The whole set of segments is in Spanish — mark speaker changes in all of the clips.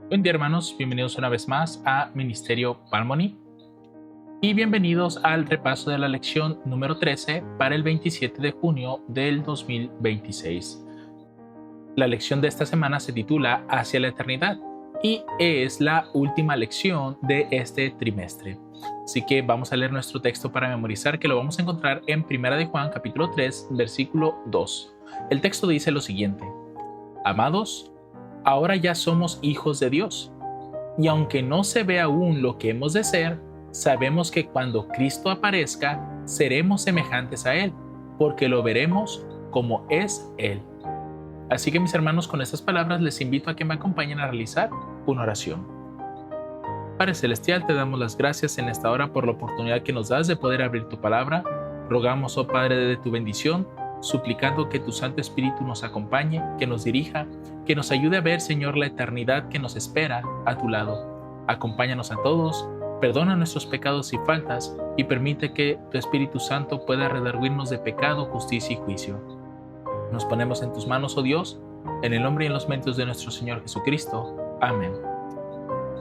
Speaker 1: Buen día, hermanos, bienvenidos una vez más a Ministerio Palmoni y bienvenidos al repaso de la lección número 13 para el 27 de junio del 2026. La lección de esta semana se titula Hacia la eternidad y es la última lección de este trimestre. Así que vamos a leer nuestro texto para memorizar, que lo vamos a encontrar en 1 de Juan capítulo 3, versículo 2. El texto dice lo siguiente: Amados, ahora ya somos hijos de Dios, y aunque no se ve aún lo que hemos de ser, sabemos que cuando Cristo aparezca, seremos semejantes a Él, porque lo veremos como es Él. Así que, mis hermanos, con estas palabras les invito a que me acompañen a realizar una oración. Padre Celestial, te damos las gracias en esta hora por la oportunidad que nos das de poder abrir tu palabra. Rogamos, oh Padre, de tu bendición, suplicando que tu Santo Espíritu nos acompañe, que nos dirija, que nos ayude a ver, Señor, la eternidad que nos espera a tu lado. Acompáñanos a todos, perdona nuestros pecados y faltas, y permite que tu Espíritu Santo pueda redarguirnos de pecado, justicia y juicio. Nos ponemos en tus manos, oh Dios, en el nombre y en los méritos de nuestro Señor Jesucristo. Amén.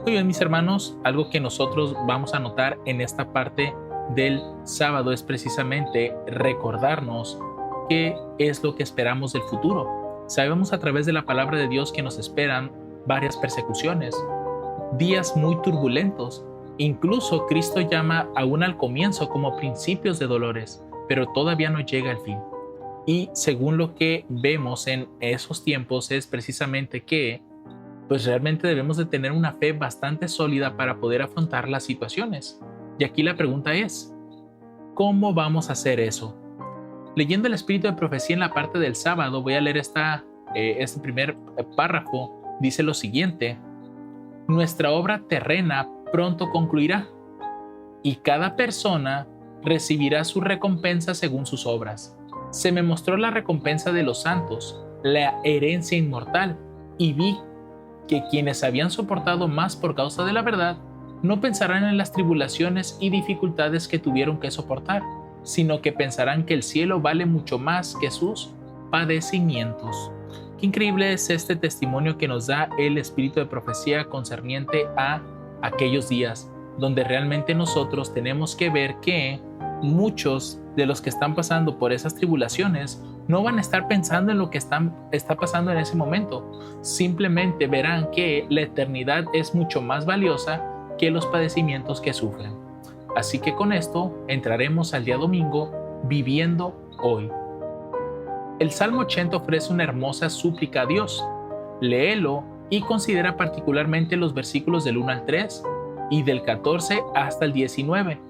Speaker 1: Muy bien, mis hermanos, algo que nosotros vamos a notar en esta parte del sábado es precisamente recordarnos qué es lo que esperamos del futuro. Sabemos a través de la palabra de Dios que nos esperan varias persecuciones, días muy turbulentos. Incluso Cristo llama aún al comienzo como principios de dolores, pero todavía no llega el fin. Y según lo que vemos en esos tiempos es precisamente que pues realmente debemos de tener una fe bastante sólida para poder afrontar las situaciones. Y aquí la pregunta es, ¿cómo vamos a hacer eso? Leyendo el espíritu de profecía en la parte del sábado, voy a leer este primer párrafo. Dice lo siguiente: nuestra obra terrena pronto concluirá, y cada persona recibirá su recompensa según sus obras. Se me mostró la recompensa de los santos, la herencia inmortal, y vi que quienes habían soportado más por causa de la verdad, no pensarán en las tribulaciones y dificultades que tuvieron que soportar, sino que pensarán que el cielo vale mucho más que sus padecimientos. Qué increíble es este testimonio que nos da el espíritu de profecía concerniente a aquellos días, donde realmente nosotros tenemos que ver que muchos de los que están pasando por esas tribulaciones no van a estar pensando en lo que está pasando en ese momento. Simplemente verán que la eternidad es mucho más valiosa que los padecimientos que sufren. Así que con esto entraremos al día domingo viviendo hoy. El Salmo 80 ofrece una hermosa súplica a Dios. Léelo y considera particularmente los versículos del 1 al 3 y del 14 hasta el 19,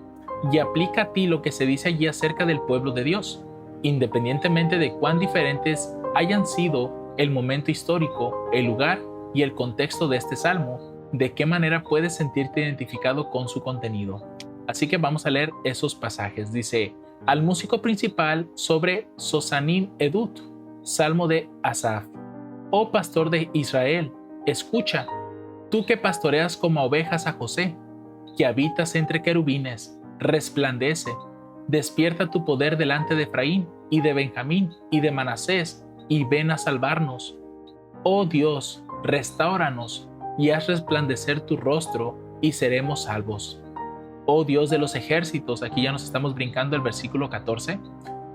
Speaker 1: y aplica a ti lo que se dice allí acerca del pueblo de Dios, independientemente de cuán diferentes hayan sido el momento histórico, el lugar y el contexto de este salmo. De qué manera puedes sentirte identificado con su contenido. Así que vamos a leer esos pasajes. Dice: al músico principal sobre Sosanim Edut, salmo de Asaf. Oh pastor de Israel, escucha, tú que pastoreas como ovejas a José, que habitas entre querubines, resplandece, despierta tu poder delante de Efraín y de Benjamín y de Manasés, y ven a salvarnos. Oh Dios, restáuranos y haz resplandecer tu rostro y seremos salvos. Oh Dios de los ejércitos, aquí ya nos estamos brincando el versículo 14,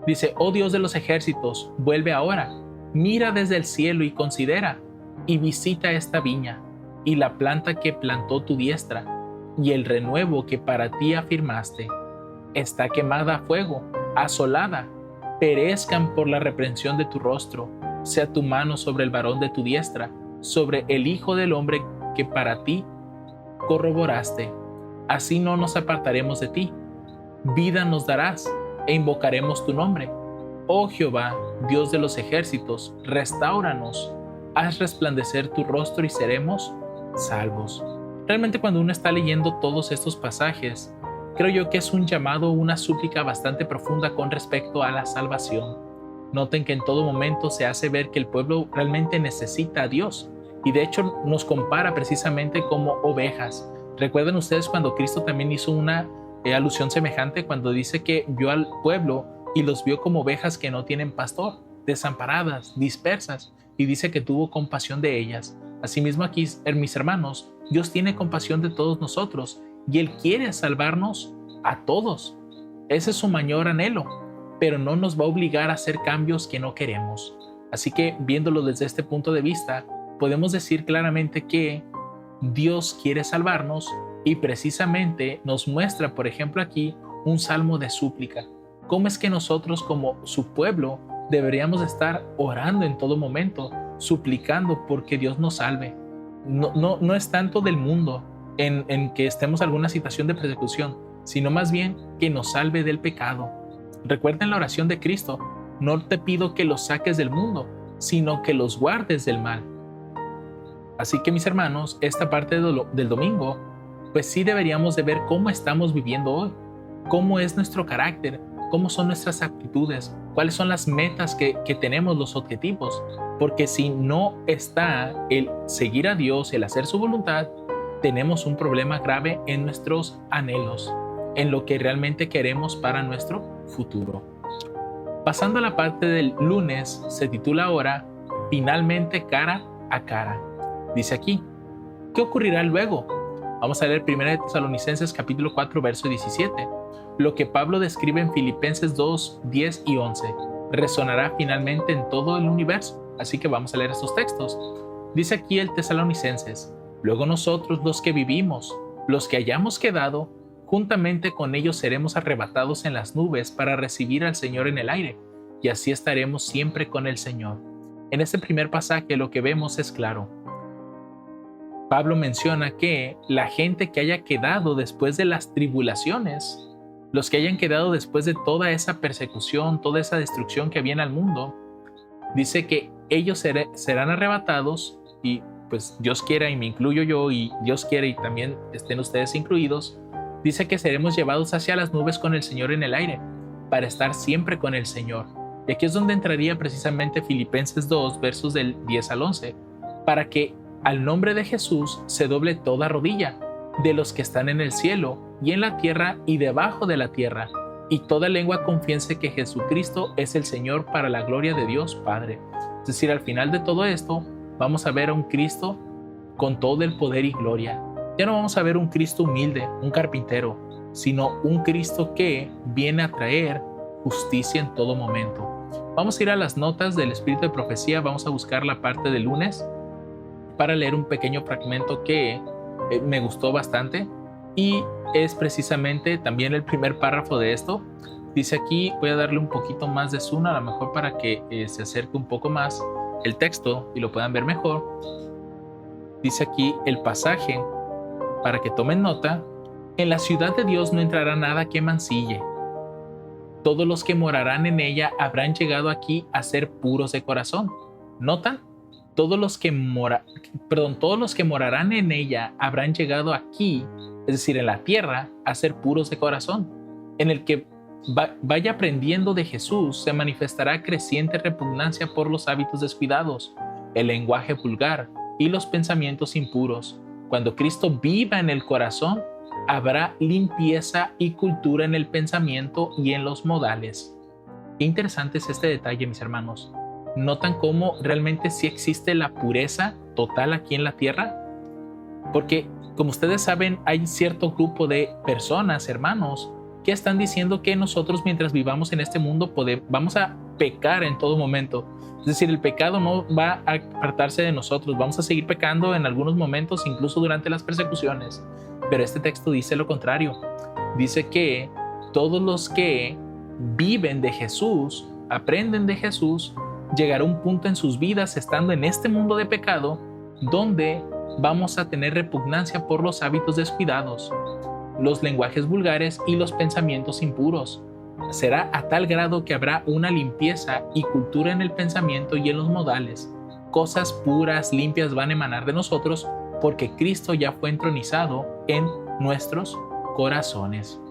Speaker 1: dice: oh Dios de los ejércitos, vuelve ahora, mira desde el cielo y considera, y visita esta viña, y la planta que plantó tu diestra, y el renuevo que para ti afirmaste. Está quemada a fuego, asolada, perezcan por la reprensión de tu rostro, sea tu mano sobre el varón de tu diestra, sobre el Hijo del Hombre que para ti corroboraste. Así no nos apartaremos de ti. Vida nos darás e invocaremos tu nombre. Oh Jehová, Dios de los ejércitos, restáuranos, haz resplandecer tu rostro y seremos salvos. Realmente, cuando uno está leyendo todos estos pasajes, creo yo que es un llamado, una súplica bastante profunda con respecto a la salvación. Noten que en todo momento se hace ver que el pueblo realmente necesita a Dios, y de hecho nos compara precisamente como ovejas. ¿Recuerdan ustedes cuando Cristo también hizo una alusión semejante cuando dice que vio al pueblo y los vio como ovejas que no tienen pastor, desamparadas, dispersas, y dice que tuvo compasión de ellas? Asimismo aquí, mis hermanos, Dios tiene compasión de todos nosotros y Él quiere salvarnos a todos. Ese es su mayor anhelo, pero no nos va a obligar a hacer cambios que no queremos. Así que, viéndolo desde este punto de vista, podemos decir claramente que Dios quiere salvarnos y precisamente nos muestra, por ejemplo, aquí un salmo de súplica. ¿Cómo es que nosotros como su pueblo deberíamos estar orando en todo momento, suplicando porque Dios nos salve? No es tanto del mundo en que estemos en alguna situación de persecución, sino más bien que nos salve del pecado. Recuerden la oración de Cristo: no te pido que los saques del mundo, sino que los guardes del mal. Así que, mis hermanos, esta parte del domingo, pues sí deberíamos de ver cómo estamos viviendo hoy, cómo es nuestro carácter, cómo son nuestras actitudes, cuáles son las metas que tenemos, los objetivos. Porque si no está el seguir a Dios, el hacer su voluntad, tenemos un problema grave en nuestros anhelos, en lo que realmente queremos para nuestro futuro. Pasando a la parte del lunes, se titula ahora Finalmente cara a cara. Dice aquí, ¿qué ocurrirá luego? Vamos a leer 1 Tesalonicenses capítulo 4, verso 17. Lo que Pablo describe en Filipenses 2, 10 y 11 resonará finalmente en todo el universo. Así que vamos a leer estos textos. Dice aquí el Tesalonicenses: luego nosotros los que vivimos, los que hayamos quedado, juntamente con ellos seremos arrebatados en las nubes para recibir al Señor en el aire, y así estaremos siempre con el Señor. En este primer pasaje lo que vemos es claro. Pablo menciona que la gente que haya quedado después de las tribulaciones, los que hayan quedado después de toda esa persecución, toda esa destrucción que viene al mundo, dice que ellos serán arrebatados, y pues Dios quiera, y me incluyo yo, y Dios quiere y también estén ustedes incluidos, dice que seremos llevados hacia las nubes con el Señor en el aire, para estar siempre con el Señor. Y aquí es donde entraría precisamente Filipenses 2, versos del 10 al 11, para que al nombre de Jesús se doble toda rodilla, de los que están en el cielo y en la tierra y debajo de la tierra, y toda lengua confiese que Jesucristo es el Señor, para la gloria de Dios Padre. Es decir, al final de todo esto, vamos a ver a un Cristo con todo el poder y gloria. Ya no vamos a ver un Cristo humilde, un carpintero, sino un Cristo que viene a traer justicia en todo momento. Vamos a ir a las notas del Espíritu de Profecía, vamos a buscar la parte del lunes para leer un pequeño fragmento que me gustó bastante, y es precisamente también el primer párrafo de esto. Dice aquí, voy a darle un poquito más de zoom a lo mejor para que se acerque un poco más el texto y lo puedan ver mejor. Dice aquí el pasaje, para que tomen nota: en la ciudad de Dios no entrará nada que mancille. Todos los que morarán en ella habrán llegado aquí a ser puros de corazón. ¿Notan? Todos los que morarán en ella habrán llegado aquí, es decir, en la tierra, a ser puros de corazón. En el que vaya aprendiendo de Jesús, se manifestará creciente repugnancia por los hábitos descuidados, el lenguaje vulgar y los pensamientos impuros. Cuando Cristo viva en el corazón, habrá limpieza y cultura en el pensamiento y en los modales. Qué interesante es este detalle, mis hermanos. ¿Notan cómo realmente sí existe la pureza total aquí en la tierra? Porque, como ustedes saben, hay cierto grupo de personas, hermanos, que están diciendo que nosotros, mientras vivamos en este mundo, vamos a pecar en todo momento. Es decir, el pecado no va a apartarse de nosotros, vamos a seguir pecando en algunos momentos, incluso durante las persecuciones. Pero este texto dice lo contrario. Dice que todos los que viven de Jesús, aprenden de Jesús, llegará un punto en sus vidas, estando en este mundo de pecado, donde vamos a tener repugnancia por los hábitos descuidados, los lenguajes vulgares y los pensamientos impuros. Será a tal grado que habrá una limpieza y cultura en el pensamiento y en los modales. Cosas puras, limpias van a emanar de nosotros, porque Cristo ya fue entronizado en nuestros corazones.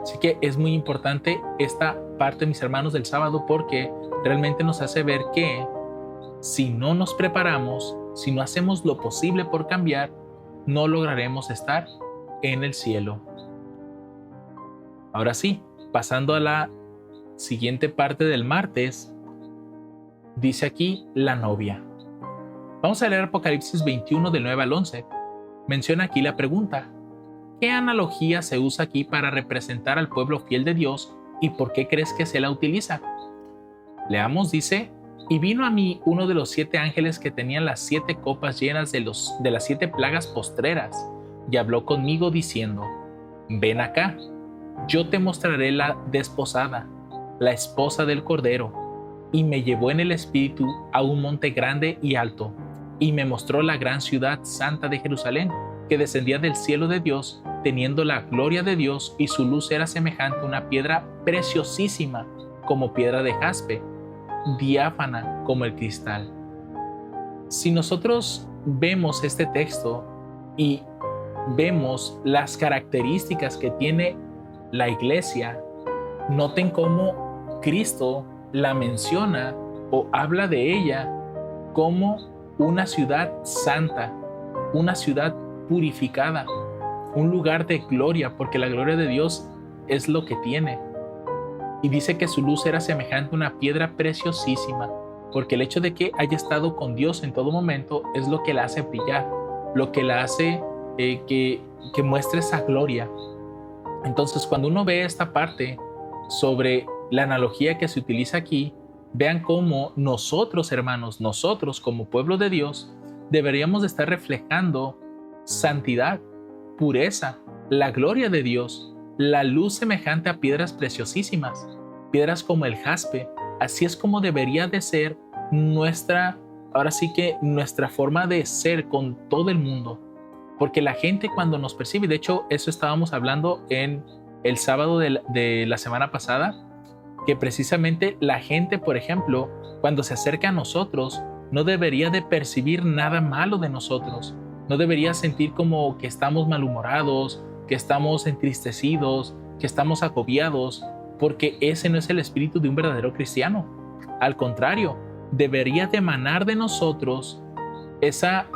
Speaker 1: Así que es muy importante esta parte, mis hermanos, del sábado, porque realmente nos hace ver que si no nos preparamos, si no hacemos lo posible por cambiar, no lograremos estar en el cielo. Ahora sí, pasando a la siguiente parte del martes, dice aquí la novia. Vamos a leer Apocalipsis 21 del 9 al 11. Menciona aquí la pregunta: ¿qué analogía se usa aquí para representar al pueblo fiel de Dios y por qué crees que se la utiliza? Leamos, dice: y vino a mí uno de los 7 ángeles que tenían las 7 copas llenas de las 7 plagas postreras, y habló conmigo diciendo: ven acá, yo te mostraré la desposada, la esposa del Cordero. Y me llevó en el espíritu a un monte grande y alto, y me mostró la gran ciudad santa de Jerusalén, que descendía del cielo de Dios, teniendo la gloria de Dios, y su luz era semejante a una piedra preciosísima, como piedra de jaspe, diáfana como el cristal. Si nosotros vemos este texto y vemos las características que tiene la iglesia, noten cómo Cristo la menciona o habla de ella como una ciudad santa, una ciudad purificada, un lugar de gloria, porque la gloria de Dios es lo que tiene. Y dice que su luz era semejante a una piedra preciosísima, porque el hecho de que haya estado con Dios en todo momento es lo que la hace brillar, lo que la hace que muestre esa gloria. Entonces, cuando uno ve esta parte sobre la analogía que se utiliza aquí, vean cómo nosotros, hermanos, nosotros como pueblo de Dios, deberíamos de estar reflejando santidad, pureza, la gloria de Dios, la luz semejante a piedras preciosísimas, piedras como el jaspe. Así es como debería de ser ahora sí que nuestra forma de ser con todo el mundo. Porque la gente cuando nos percibe, de hecho eso estábamos hablando en el sábado de la semana pasada, que precisamente la gente, por ejemplo, cuando se acerca a nosotros, no debería de percibir nada malo de nosotros, no debería sentir como que estamos malhumorados, que estamos entristecidos, que estamos agobiados, porque ese no es el espíritu de un verdadero cristiano. Al contrario, debería de emanar de nosotros esa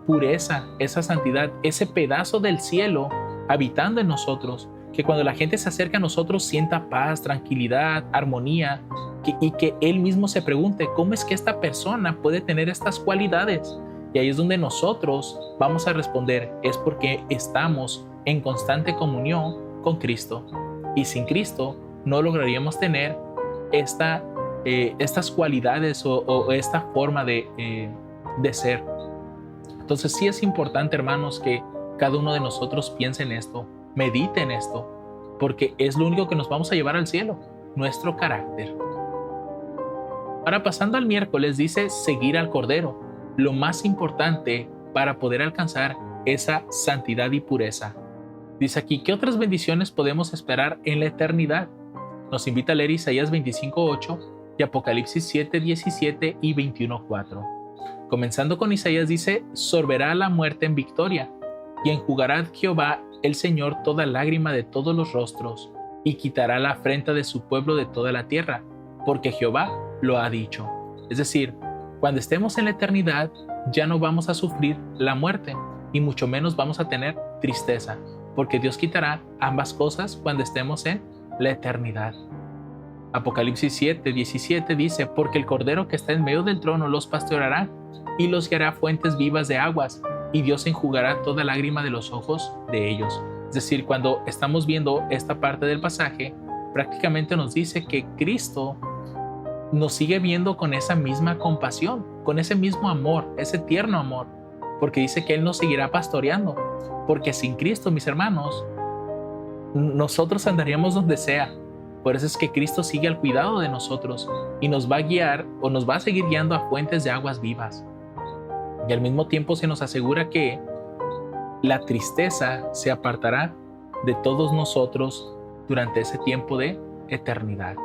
Speaker 1: pureza, esa santidad, ese pedazo del cielo habitando en nosotros, que cuando la gente se acerca a nosotros sienta paz, tranquilidad, armonía, y que él mismo se pregunte, ¿cómo es que esta persona puede tener estas cualidades? Y ahí es donde nosotros vamos a responder, es porque estamos en constante comunión con Cristo. Y sin Cristo no lograríamos tener estas cualidades o esta forma de ser. Entonces sí es importante, hermanos, que cada uno de nosotros piense en esto, medite en esto, porque es lo único que nos vamos a llevar al cielo, nuestro carácter. Ahora, pasando al miércoles, dice seguir al Cordero, lo más importante para poder alcanzar esa santidad y pureza. Dice aquí, ¿qué otras bendiciones podemos esperar en la eternidad? Nos invita a leer Isaías 25:8 y Apocalipsis 7:17 y 21:4. Comenzando con Isaías dice, sorberá la muerte en victoria, y enjugará Jehová el Señor toda lágrima de todos los rostros, y quitará la afrenta de su pueblo de toda la tierra, porque Jehová lo ha dicho. Es decir, cuando estemos en la eternidad, ya no vamos a sufrir la muerte, y mucho menos vamos a tener tristeza, porque Dios quitará ambas cosas cuando estemos en la eternidad. Apocalipsis 7:17 dice, porque el Cordero que está en medio del trono los pastoreará, y los guiará fuentes vivas de aguas, y Dios enjugará toda lágrima de los ojos de ellos. Es decir, cuando estamos viendo esta parte del pasaje, prácticamente nos dice que Cristo nos sigue viendo con esa misma compasión, con ese mismo amor, ese tierno amor, porque dice que Él nos seguirá pastoreando, porque sin Cristo, mis hermanos, nosotros andaríamos donde sea. Por eso es que Cristo sigue al cuidado de nosotros y nos va a guiar o nos va a seguir guiando a fuentes de aguas vivas. Y al mismo tiempo se nos asegura que la tristeza se apartará de todos nosotros durante ese tiempo de eternidad.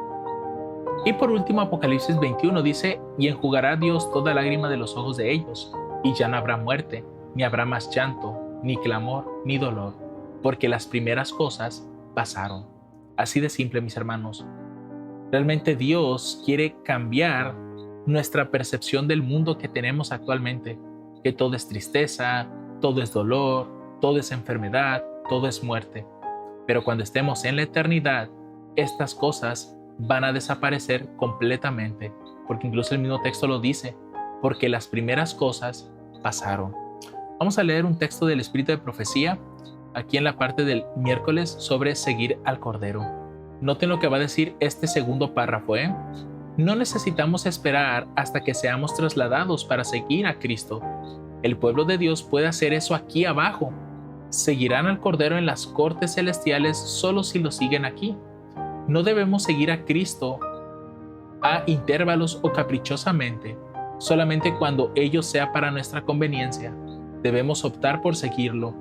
Speaker 1: Y por último, Apocalipsis 21 dice, y enjugará Dios toda lágrima de los ojos de ellos, y ya no habrá muerte, ni habrá más llanto, ni clamor, ni dolor, porque las primeras cosas pasaron. Así de simple, mis hermanos. Realmente Dios quiere cambiar nuestra percepción del mundo que tenemos actualmente, que todo es tristeza, todo es dolor, todo es enfermedad, todo es muerte. Pero cuando estemos en la eternidad, estas cosas van a desaparecer completamente, porque incluso el mismo texto lo dice, porque las primeras cosas pasaron. Vamos a leer un texto del Espíritu de Profecía, aquí en la parte del miércoles, sobre seguir al Cordero. Noten lo que va a decir este segundo párrafo, No necesitamos esperar hasta que seamos trasladados para seguir a Cristo. El pueblo de Dios puede hacer eso aquí abajo. Seguirán al Cordero en las cortes celestiales solo si lo siguen aquí. No debemos seguir a Cristo a intervalos o caprichosamente, solamente cuando ello sea para nuestra conveniencia. Debemos optar por seguirlo.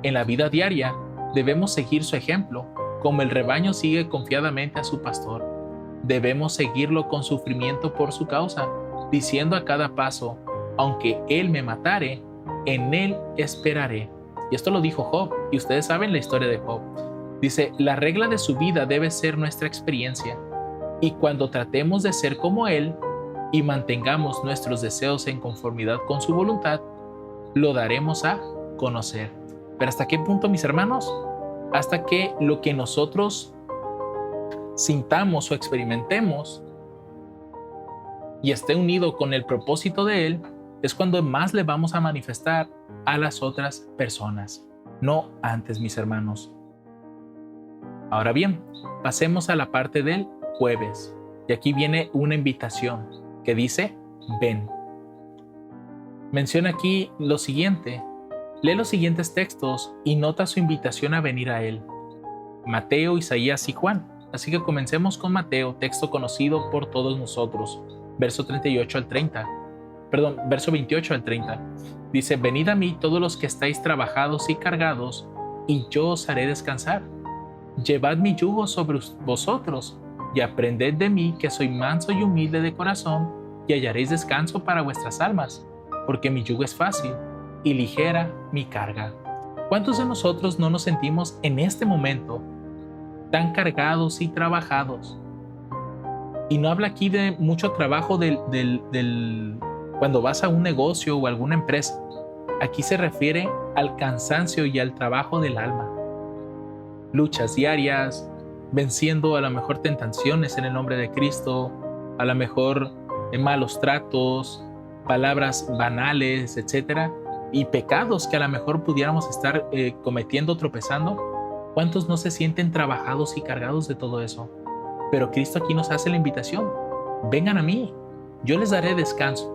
Speaker 1: En la vida diaria, debemos seguir su ejemplo, como el rebaño sigue confiadamente a su pastor. Debemos seguirlo con sufrimiento por su causa, diciendo a cada paso, aunque Él me matare, en Él esperaré. Y esto lo dijo Job, y ustedes saben la historia de Job. Dice, la regla de su vida debe ser nuestra experiencia, y cuando tratemos de ser como Él, y mantengamos nuestros deseos en conformidad con su voluntad, lo daremos a conocer. ¿Pero hasta qué punto, mis hermanos? Hasta que lo que nosotros sintamos o experimentemos y esté unido con el propósito de Él, es cuando más le vamos a manifestar a las otras personas, no antes, mis hermanos. Ahora bien, pasemos a la parte del jueves, y aquí viene una invitación que dice, ven. Menciona aquí lo siguiente, lee los siguientes textos y nota su invitación a venir a Él. Mateo, Isaías y Juan. Así que comencemos con Mateo, texto conocido por todos nosotros, verso 28 al 30. Verso 28 al 30. Dice, venid a mí todos los que estáis trabajados y cargados, y yo os haré descansar. Llevad mi yugo sobre vosotros, y aprended de mí, que soy manso y humilde de corazón, y hallaréis descanso para vuestras almas, porque mi yugo es fácil, y ligera mi carga. ¿Cuántos de nosotros no nos sentimos en este momento tan cargados y trabajados? Y no habla aquí de mucho trabajo cuando vas a un negocio o alguna empresa. Aquí se refiere al cansancio y al trabajo del alma. Luchas diarias, venciendo a lo mejor tentaciones en el nombre de Cristo, a lo mejor malos tratos, palabras banales, etcétera, y pecados que a lo mejor pudiéramos estar cometiendo, tropezando. ¿Cuántos no se sienten trabajados y cargados de todo eso? Pero Cristo aquí nos hace la invitación. Vengan a mí, yo les daré descanso.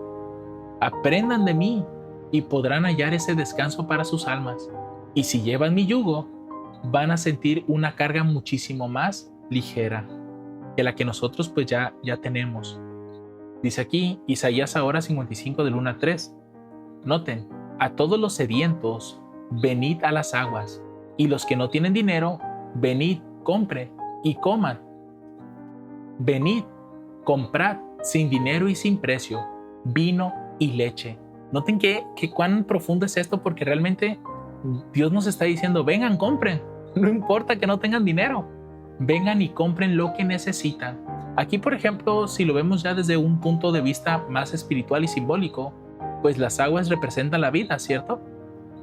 Speaker 1: Aprendan de mí y podrán hallar ese descanso para sus almas. Y si llevan mi yugo, van a sentir una carga muchísimo más ligera que la que nosotros pues ya tenemos. Dice aquí Isaías ahora 55 del 1 al 3. Noten, a todos los sedientos, venid a las aguas. Y los que no tienen dinero, venid, compren y coman. Venid, comprad sin dinero y sin precio, vino y leche. Noten que cuán profundo es esto, porque realmente Dios nos está diciendo, vengan, compren. No importa que no tengan dinero. Vengan y compren lo que necesitan. Aquí, por ejemplo, si lo vemos ya desde un punto de vista más espiritual y simbólico, pues las aguas representan la vida, ¿cierto?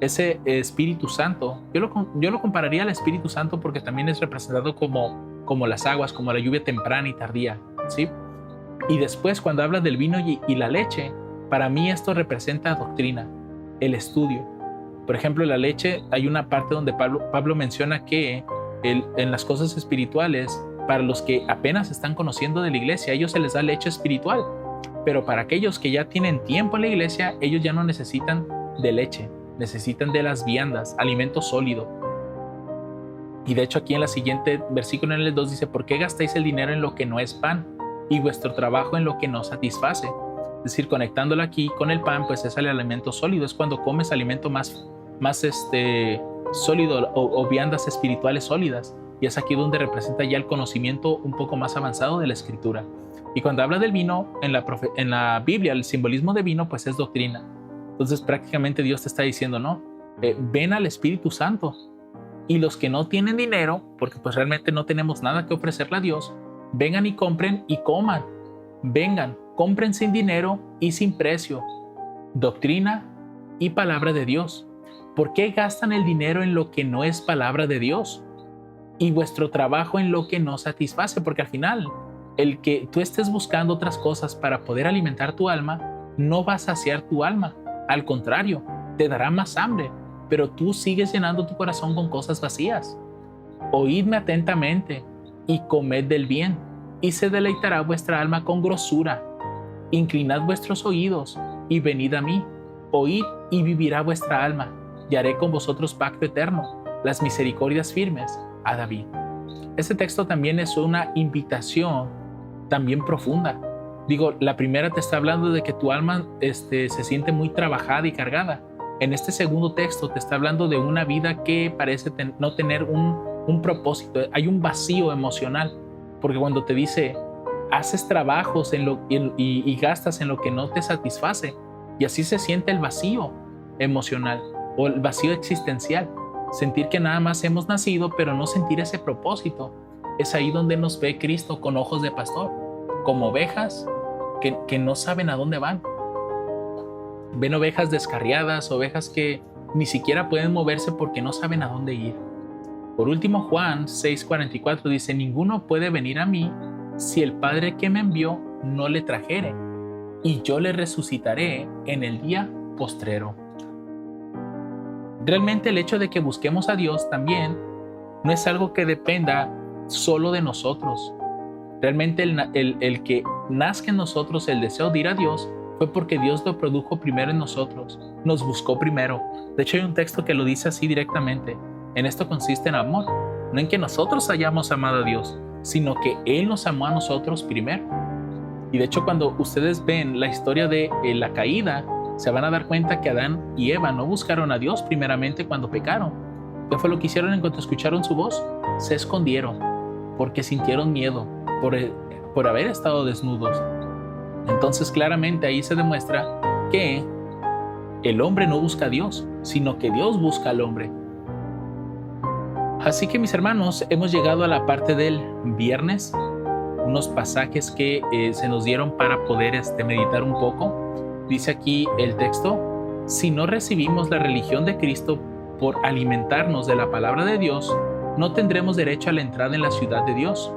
Speaker 1: Ese Espíritu Santo, yo lo compararía al Espíritu Santo porque también es representado como las aguas, como la lluvia temprana y tardía, ¿sí? Y después, cuando habla del vino y la leche, para mí esto representa doctrina, el estudio. Por ejemplo, la leche, hay una parte donde Pablo menciona que en las cosas espirituales, para los que apenas están conociendo de la iglesia, a ellos se les da leche espiritual, pero para aquellos que ya tienen tiempo en la iglesia, ellos ya no necesitan de leche. Necesitan de las viandas, alimento sólido. Y de hecho aquí en la siguiente versículo, en el 2, dice, ¿por qué gastáis el dinero en lo que no es pan y vuestro trabajo en lo que no satisface? Es decir, conectándolo aquí con el pan, pues es el alimento sólido, es cuando comes alimento más sólido o viandas espirituales sólidas. Y es aquí donde representa ya el conocimiento un poco más avanzado de la Escritura. Y cuando habla del vino, en la Biblia, el simbolismo de vino, pues es doctrina. Entonces prácticamente Dios te está diciendo, no, ven al Espíritu Santo. Y los que no tienen dinero, porque pues realmente no tenemos nada que ofrecerle a Dios, vengan y compren y coman. Vengan, compren sin dinero y sin precio. Doctrina y palabra de Dios. ¿Por qué gastan el dinero en lo que no es palabra de Dios? Y vuestro trabajo en lo que no satisface, porque al final, el que tú estés buscando otras cosas para poder alimentar tu alma, no va a saciar tu alma. Al contrario, te dará más hambre, pero tú sigues llenando tu corazón con cosas vacías. Oídme atentamente y comed del bien, y se deleitará vuestra alma con grosura. Inclinad vuestros oídos y venid a mí. Oíd y vivirá vuestra alma, y haré con vosotros pacto eterno, las misericordias firmes a David. Este texto también es una invitación también profunda. Digo, la primera te está hablando de que tu alma se siente muy trabajada y cargada. En este segundo texto te está hablando de una vida que parece no tener un propósito. Hay un vacío emocional, porque cuando te dice, haces trabajos y gastas en lo que no te satisface, y así se siente el vacío emocional o el vacío existencial. Sentir que nada más hemos nacido, pero no sentir ese propósito. Es ahí donde nos ve Cristo con ojos de pastor, como ovejas que no saben a dónde van. Ven ovejas descarriadas, ovejas que ni siquiera pueden moverse porque no saben a dónde ir. Por último, Juan 6:44 dice, ninguno puede venir a mí si el Padre que me envió no le trajere, y yo le resucitaré en el día postrero. Realmente el hecho de que busquemos a Dios también no es algo que dependa solo de nosotros. Realmente el que nazca en nosotros el deseo de ir a Dios fue porque Dios lo produjo primero en nosotros, nos buscó primero. De hecho hay un texto que lo dice así directamente. En esto consiste en amor, no en que nosotros hayamos amado a Dios, sino que Él nos amó a nosotros primero. Y de hecho cuando ustedes ven la historia de la caída, se van a dar cuenta que Adán y Eva no buscaron a Dios primeramente cuando pecaron. ¿Qué fue lo que hicieron en cuanto escucharon su voz? Se escondieron, porque sintieron miedo por haber estado desnudos. Entonces claramente ahí se demuestra que el hombre no busca a Dios, sino que Dios busca al hombre. Así que mis hermanos, hemos llegado a la parte del viernes, unos pasajes que se nos dieron para poder meditar un poco. Dice aquí el texto, si no recibimos la religión de Cristo por alimentarnos de la palabra de Dios, no tendremos derecho a la entrada en la ciudad de Dios.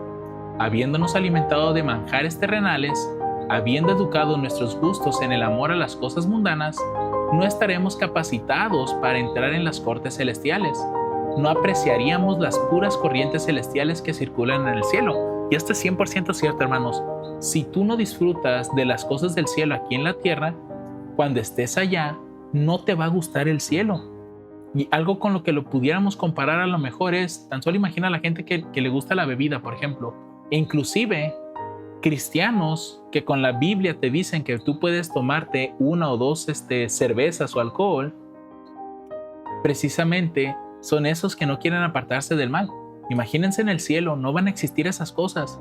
Speaker 1: Habiéndonos alimentado de manjares terrenales, habiendo educado nuestros gustos en el amor a las cosas mundanas, no estaremos capacitados para entrar en las cortes celestiales. No apreciaríamos las puras corrientes celestiales que circulan en el cielo. Y esto es 100% cierto, hermanos. Si tú no disfrutas de las cosas del cielo aquí en la tierra, cuando estés allá, no te va a gustar el cielo. Y algo con lo que lo pudiéramos comparar a lo mejor es, tan solo imagina a la gente que le gusta la bebida, por ejemplo. E inclusive cristianos que con la Biblia te dicen que tú puedes tomarte una o dos cervezas o alcohol, precisamente son esos que no quieren apartarse del mal. Imagínense en el cielo, no van a existir esas cosas.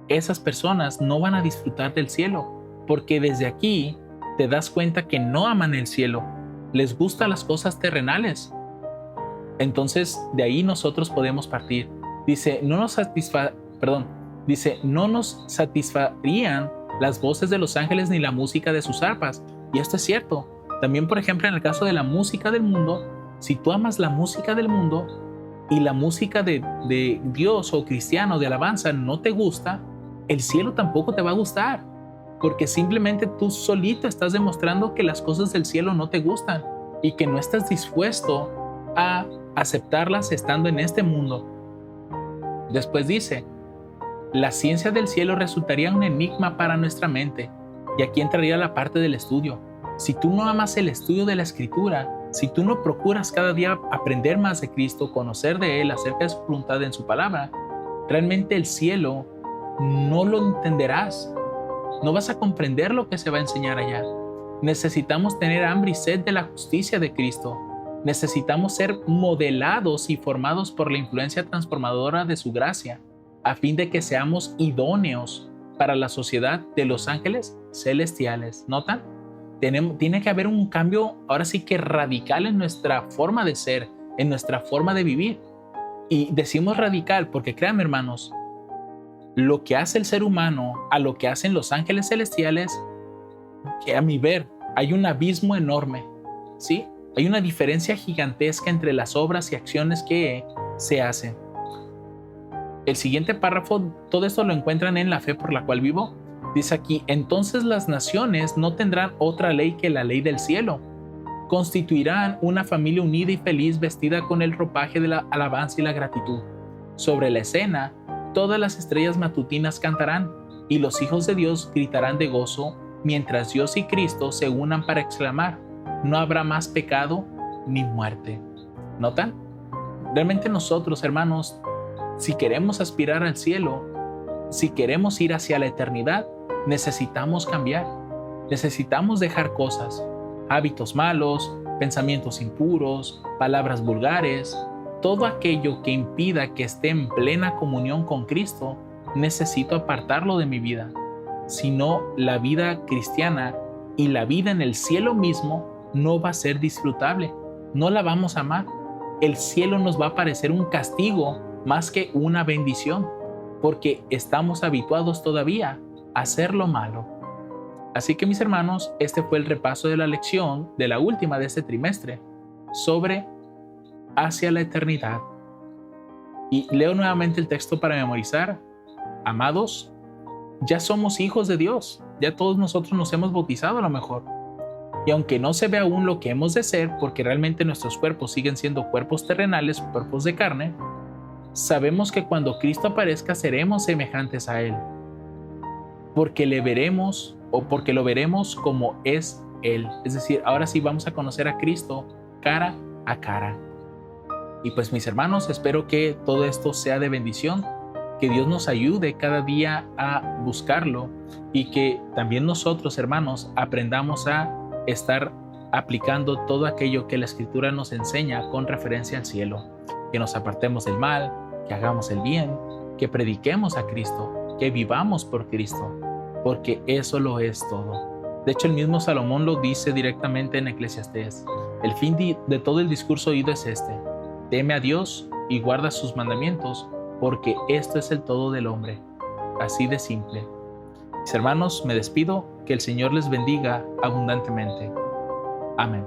Speaker 1: Esas personas no van a disfrutar del cielo, porque desde aquí te das cuenta que no aman el cielo, les gustan las cosas terrenales. Entonces de ahí nosotros podemos partir. Dice, no nos satisfarían las voces de los ángeles ni la música de sus arpas. Y esto es cierto. También, por ejemplo, en el caso de la música del mundo, si tú amas la música del mundo y la música de Dios o cristiano de alabanza no te gusta, el cielo tampoco te va a gustar, porque simplemente tú solito estás demostrando que las cosas del cielo no te gustan y que no estás dispuesto a aceptarlas estando en este mundo. Después dice, la ciencia del cielo resultaría un enigma para nuestra mente, y aquí entraría la parte del estudio. Si tú no amas el estudio de la Escritura, si tú no procuras cada día aprender más de Cristo, conocer de Él acerca de su voluntad en su palabra, realmente el cielo no lo entenderás. No vas a comprender lo que se va a enseñar allá. Necesitamos tener hambre y sed de la justicia de Cristo. Necesitamos ser modelados y formados por la influencia transformadora de su gracia, a fin de que seamos idóneos para la sociedad de los ángeles celestiales. ¿Notan? Tiene que haber un cambio, ahora sí que radical en nuestra forma de ser, en nuestra forma de vivir. Y decimos radical porque créanme, hermanos, lo que hace el ser humano a lo que hacen los ángeles celestiales, que a mi ver hay un abismo enorme, ¿sí? Hay una diferencia gigantesca entre las obras y acciones que se hacen. El siguiente párrafo, todo esto lo encuentran en La fe por la cual vivo. Dice aquí, entonces las naciones no tendrán otra ley que la ley del cielo. Constituirán una familia unida y feliz vestida con el ropaje de la alabanza y la gratitud. Sobre la escena, todas las estrellas matutinas cantarán y los hijos de Dios gritarán de gozo mientras Dios y Cristo se unan para exclamar, no habrá más pecado ni muerte. ¿Notan? Realmente nosotros, hermanos, si queremos aspirar al cielo, si queremos ir hacia la eternidad, necesitamos cambiar. Necesitamos dejar cosas, hábitos malos, pensamientos impuros, palabras vulgares, todo aquello que impida que esté en plena comunión con Cristo, necesito apartarlo de mi vida. Si no, la vida cristiana y la vida en el cielo mismo no va a ser disfrutable, no la vamos a amar. El cielo nos va a parecer un castigo más que una bendición, porque estamos habituados todavía a hacer lo malo. Así que mis hermanos, este fue el repaso de la lección de la última de este trimestre sobre hacia la eternidad. Y leo nuevamente el texto para memorizar. Amados, ya somos hijos de Dios, ya todos nosotros nos hemos bautizado a lo mejor. Y aunque no se ve aún lo que hemos de ser, porque realmente nuestros cuerpos siguen siendo cuerpos terrenales, cuerpos de carne, sabemos que cuando Cristo aparezca seremos semejantes a Él, porque le veremos o porque lo veremos como es Él. Es decir, ahora sí vamos a conocer a Cristo cara a cara. Y pues mis hermanos, espero que todo esto sea de bendición, que Dios nos ayude cada día a buscarlo y que también nosotros, hermanos, aprendamos a estar aplicando todo aquello que la Escritura nos enseña con referencia al cielo, que nos apartemos del mal, que hagamos el bien, que prediquemos a Cristo, que vivamos por Cristo, porque eso lo es todo. De hecho, el mismo Salomón lo dice directamente en Eclesiastés. El fin de todo el discurso oído es este: teme a Dios y guarda sus mandamientos, porque esto es el todo del hombre. Así de simple. Mis hermanos, me despido. Que el Señor les bendiga abundantemente. Amén.